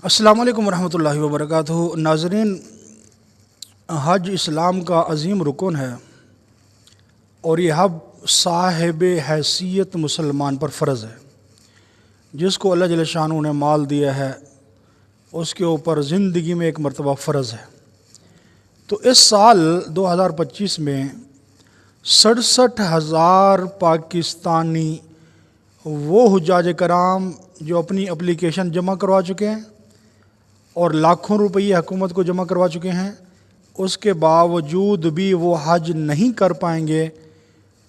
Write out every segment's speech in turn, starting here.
السلام علیکم ورحمۃ اللہ وبرکاتہ۔ ناظرین، حج اسلام کا عظیم رکن ہے اور یہ حج صاحب حیثیت مسلمان پر فرض ہے۔ جس کو اللہ جل شانہ نے مال دیا ہے اس کے اوپر زندگی میں ایک مرتبہ فرض ہے۔ تو اس سال 2025 میں 67,000 پاکستانی وہ حجاج کرام جو اپنی اپلیکیشن جمع کروا چکے ہیں اور لاکھوں روپیے حکومت کو جمع کروا چکے ہیں، اس کے باوجود بھی وہ حج نہیں کر پائیں گے،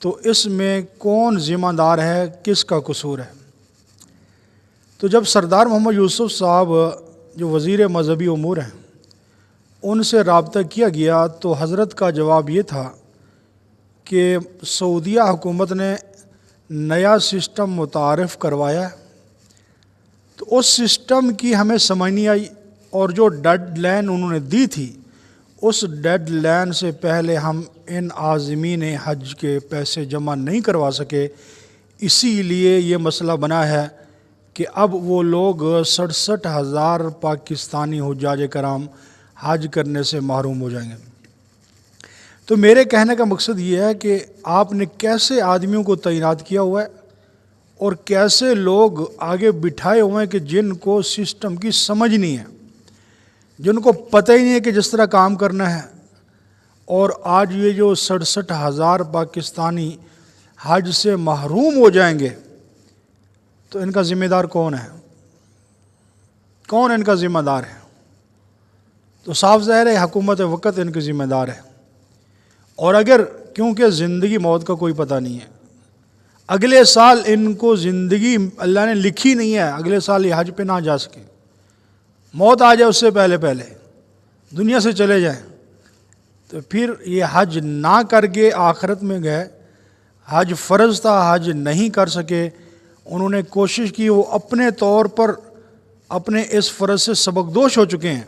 تو اس میں کون ذمہ دار ہے، کس کا قصور ہے؟ تو جب سردار محمد یوسف صاحب جو وزیر مذہبی امور ہیں ان سے رابطہ کیا گیا تو حضرت کا جواب یہ تھا کہ سعودیہ حکومت نے نیا سسٹم متعارف کروایا ہے، تو اس سسٹم کی ہمیں سمجھ نہیں آئی، اور جو ڈیڈ لائن انہوں نے دی تھی اس ڈیڈ لائن سے پہلے ہم ان عازمین حج کے پیسے جمع نہیں کروا سکے۔ اسی لیے یہ مسئلہ بنا ہے کہ اب وہ لوگ 67,000 پاکستانی حجاج کرام حج کرنے سے محروم ہو جائیں گے۔ تو میرے کہنے کا مقصد یہ ہے کہ آپ نے کیسے آدمیوں کو تعینات کیا ہوا ہے اور کیسے لوگ آگے بٹھائے ہوئے ہیں کہ جن کو سسٹم کی سمجھ نہیں ہے، جن کو پتہ ہی نہیں ہے کہ جس طرح کام کرنا ہے، اور آج یہ جو 67,000 پاکستانی حج سے محروم ہو جائیں گے تو ان کا ذمہ دار کون ہے؟ کون ان کا ذمہ دار ہے؟ تو صاف ظاہر ہے حکومت وقت ان کی ذمہ دار ہے۔ اور اگر کیونکہ زندگی موت کا کوئی پتہ نہیں ہے، اگلے سال ان کو زندگی اللہ نے لکھی نہیں ہے، اگلے سال یہ حج پہ نہ جا سکے، موت آ جائے اس سے پہلے دنیا سے چلے جائیں، تو پھر یہ حج نہ کر کے آخرت میں گئے۔ حج فرض تھا، حج نہیں کر سکے، انہوں نے کوشش کی، وہ اپنے طور پر اپنے اس فرض سے سبکدوش ہو چکے ہیں۔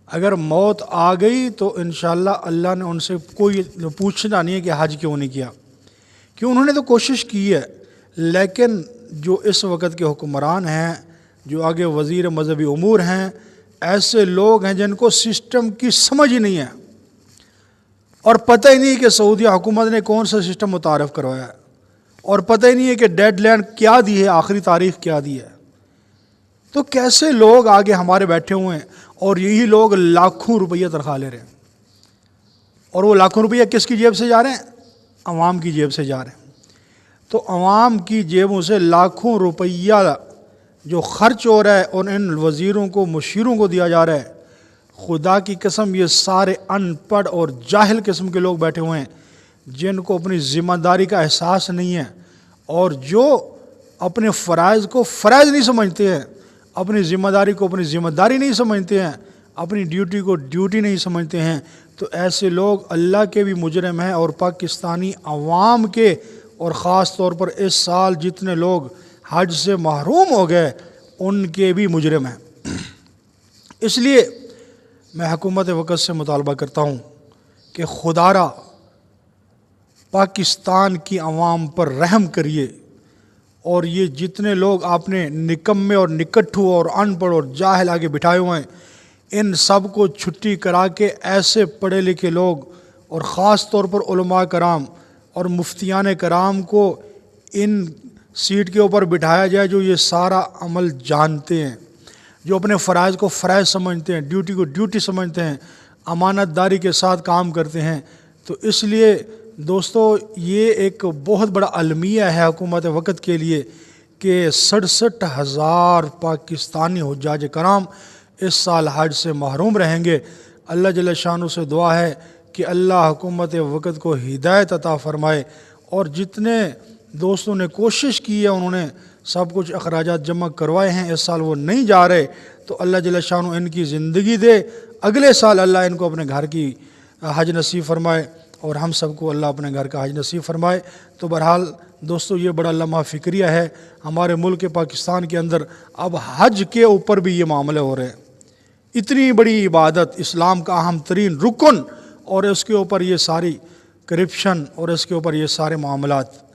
اگر موت آ گئی تو انشاءاللہ اللہ نے ان سے کوئی پوچھنا نہیں ہے کہ حج کیوں نہیں کیا، کیوں انہوں نے تو کوشش کی ہے۔ لیکن جو اس وقت کے حکمران ہیں، جو آگے وزیر مذہبی امور ہیں، ایسے لوگ ہیں جن کو سسٹم کی سمجھ ہی نہیں ہے اور پتہ ہی نہیں کہ سعودیہ حکومت نے کون سا سسٹم متعارف کروایا ہے، اور پتہ ہی نہیں ہے کہ ڈیڈ لائن کیا دی ہے، آخری تاریخ کیا دی ہے۔ تو کیسے لوگ آگے ہمارے بیٹھے ہوئے ہیں اور یہی لوگ لاکھوں روپیہ تنخواہ لے رہے ہیں، اور وہ لاکھوں روپیہ کس کی جیب سے جا رہے ہیں؟ عوام کی جیب سے جا رہے ہیں۔ تو عوام کی جیبوں سے لاکھوں روپیہ جو خرچ ہو رہا ہے اور ان وزیروں کو، مشیروں کو دیا جا رہا ہے، خدا کی قسم یہ سارے ان پڑھ اور جاہل قسم کے لوگ بیٹھے ہوئے ہیں جن کو اپنی ذمہ داری کا احساس نہیں ہے، اور جو اپنے فرائض کو فرائض نہیں سمجھتے ہیں، اپنی ذمہ داری کو اپنی ذمہ داری نہیں سمجھتے ہیں، اپنی ڈیوٹی کو ڈیوٹی نہیں سمجھتے ہیں، تو ایسے لوگ اللہ کے بھی مجرم ہیں اور پاکستانی عوام کے، اور خاص طور پر اس سال جتنے لوگ حج سے محروم ہو گئے ان کے بھی مجرم ہیں۔ اس لیے میں حکومت وقت سے مطالبہ کرتا ہوں کہ خدا را پاکستان کی عوام پر رحم کریے، اور یہ جتنے لوگ آپ نے نکمے اور نکٹھو اور ان پڑھ اور جاہل آگے بٹھائے ہوئے ہیں، ان سب کو چھٹی کرا کے ایسے پڑھے لکھے لوگ، اور خاص طور پر علماء کرام اور مفتیان کرام کو ان سیٹ کے اوپر بٹھایا جائے جو یہ سارا عمل جانتے ہیں، جو اپنے فرائض کو فرائض سمجھتے ہیں، ڈیوٹی کو ڈیوٹی سمجھتے ہیں، امانت داری کے ساتھ کام کرتے ہیں۔ تو اس لیے دوستو یہ ایک بہت بڑا المیہ ہے حکومت وقت کے لیے کہ 67,000 پاکستانی حجاج کرام اس سال حج سے محروم رہیں گے۔ اللہ جل شانہ سے دعا ہے کہ اللہ حکومت وقت کو ہدایت عطا فرمائے، اور جتنے دوستوں نے کوشش کی ہے انہوں نے سب کچھ اخراجات جمع کروائے ہیں، اس سال وہ نہیں جا رہے، تو اللہ جل شانہ ان کی زندگی دے، اگلے سال اللہ ان کو اپنے گھر کی حج نصیب فرمائے، اور ہم سب کو اللہ اپنے گھر کا حج نصیب فرمائے۔ تو بہرحال دوستو یہ بڑا لمحہ فکریہ ہے ہمارے ملک پاکستان کے اندر، اب حج کے اوپر بھی یہ معاملے ہو رہے ہیں۔ اتنی بڑی عبادت، اسلام کا اہم ترین رکن، اور اس کے اوپر یہ ساری کرپشن اور اس کے اوپر یہ سارے معاملات۔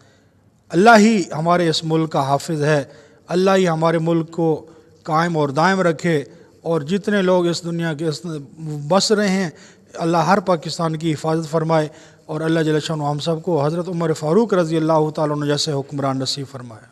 اللہ ہی ہمارے اس ملک کا حافظ ہے، اللہ ہی ہمارے ملک کو قائم اور دائم رکھے، اور جتنے لوگ اس دنیا کے بس رہے ہیں، اللہ ہر پاکستان کی حفاظت فرمائے، اور اللہ جل شانہ ہم سب کو حضرت عمر فاروق رضی اللہ تعالیٰ عنہ جیسے حکمران نصیب فرمائے۔